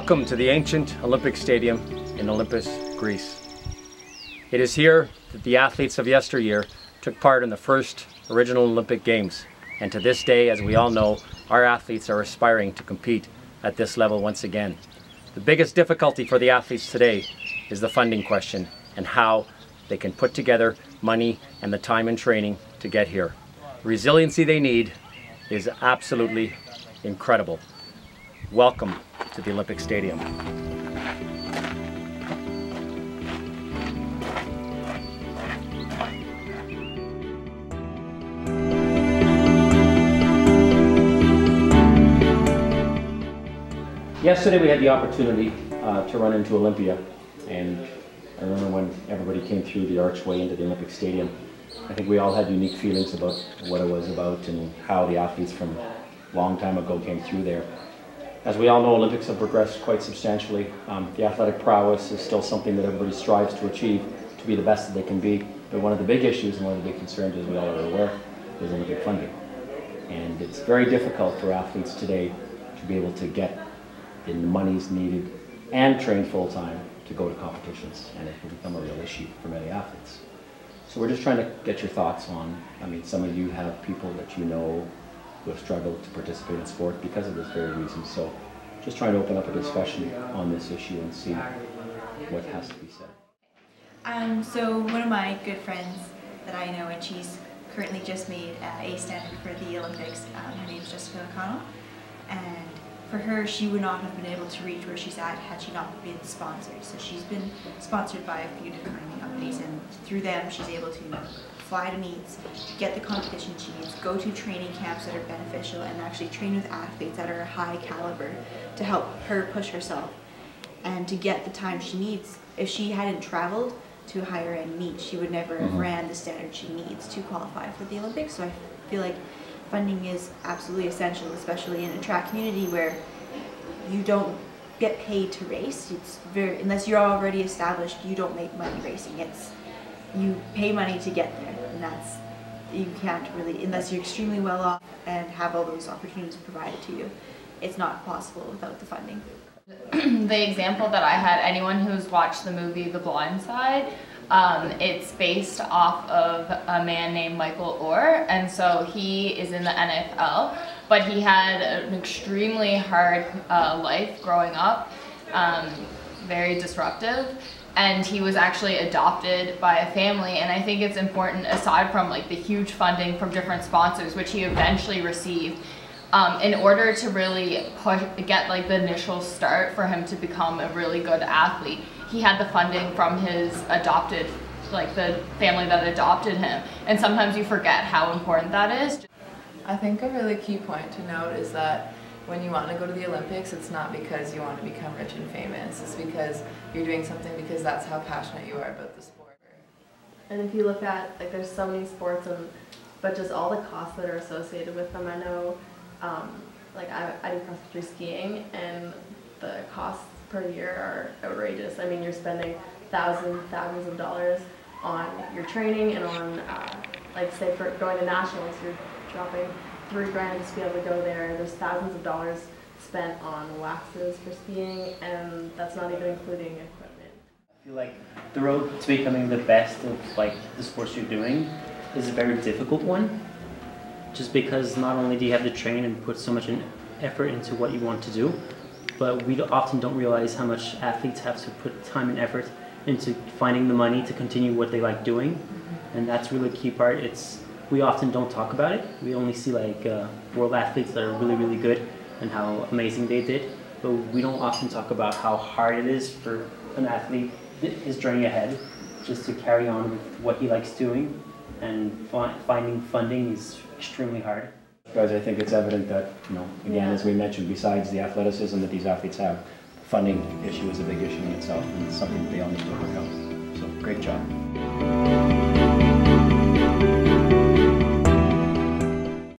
Welcome to the ancient Olympic Stadium in Olympus, Greece. It is here that the athletes of yesteryear took part in the first original Olympic Games. And to this day, as we all know, our athletes are aspiring to compete at this level once again. The biggest difficulty for the athletes today is the funding question and how they can put together money and the time and training to get here. The resiliency they need is absolutely incredible. Welcome to the Olympic Stadium. Yesterday we had the opportunity to run into Olympia, and I remember when everybody came through the archway into the Olympic Stadium. I think we all had unique feelings about what it was about and how the athletes from a long time ago came through there. As we all know, Olympics have progressed quite substantially. The athletic prowess is still something that everybody strives to achieve, to be the best that they can be. But one of the big issues and one of the big concerns, as we all are aware, is Olympic funding. And it's very difficult for athletes today to be able to get the monies needed and train full-time to go to competitions, and it can become a real issue for many athletes. So we're just trying to get your thoughts on, some of you have people that you know who have struggled to participate in sport because of this very reason. So just trying to open up a discussion on this issue and see what has to be said. So one of my good friends that I know, and she's currently just made a standard for the Olympics, her name is Jessica O'Connell, and for her, she would not have been able to reach where she's at had she not been sponsored. So she's been sponsored by a few different companies, and through them she's able to fly to meets, get the competition she needs, go to training camps that are beneficial, and actually train with athletes that are high caliber to help her push herself and to get the time she needs. If she hadn't traveled to a higher end meet, she would never have ran the standard she needs to qualify for the Olympics. So I feel like funding is absolutely essential, especially in a track community where you don't get paid to race. It's unless you're already established, you don't make money racing. You pay money to get there, and you can't really, unless you're extremely well off and have all those opportunities provided to you. It's not possible without the funding. The example that I had, anyone who's watched the movie The Blind Side, it's based off of a man named Michael Orr, and so he is in the NFL, but he had an extremely hard life growing up, very disruptive, and he was actually adopted by a family. And I think it's important, aside from like the huge funding from different sponsors, which he eventually received, in order to really get like the initial start for him to become a really good athlete, he had the funding from his adopted, like the family that adopted him. And sometimes you forget how important that is. I think a really key point to note is that when you want to go to the Olympics, it's not because you want to become rich and famous. It's because you're doing something because that's how passionate you are about the sport. And if you look at, like, there's so many sports, but just all the costs that are associated with them. I know, like I do cross-country skiing, and the costs per year are outrageous. I mean, you're spending thousands of dollars on your training and on, like, say for going to nationals, you're dropping $3,000 just to be able to go there. There's thousands of dollars spent on waxes for skiing, and that's not even including equipment. I feel like the road to becoming the best of like the sports you're doing is a very difficult one, just because not only do you have to train and put so much effort into what you want to do, but we often don't realize how much athletes have to put time and effort into finding the money to continue what they like doing, and that's really a key part. We often don't talk about it. We only see like world athletes that are really good and how amazing they did, but we don't often talk about how hard it is for an athlete his journey ahead just to carry on with what he likes doing, and finding funding is extremely hard. Guys, I think it's evident that, again, as we mentioned, besides the athleticism that these athletes have, the funding issue is a big issue in itself, and it's something that they all need to work out. So, great job.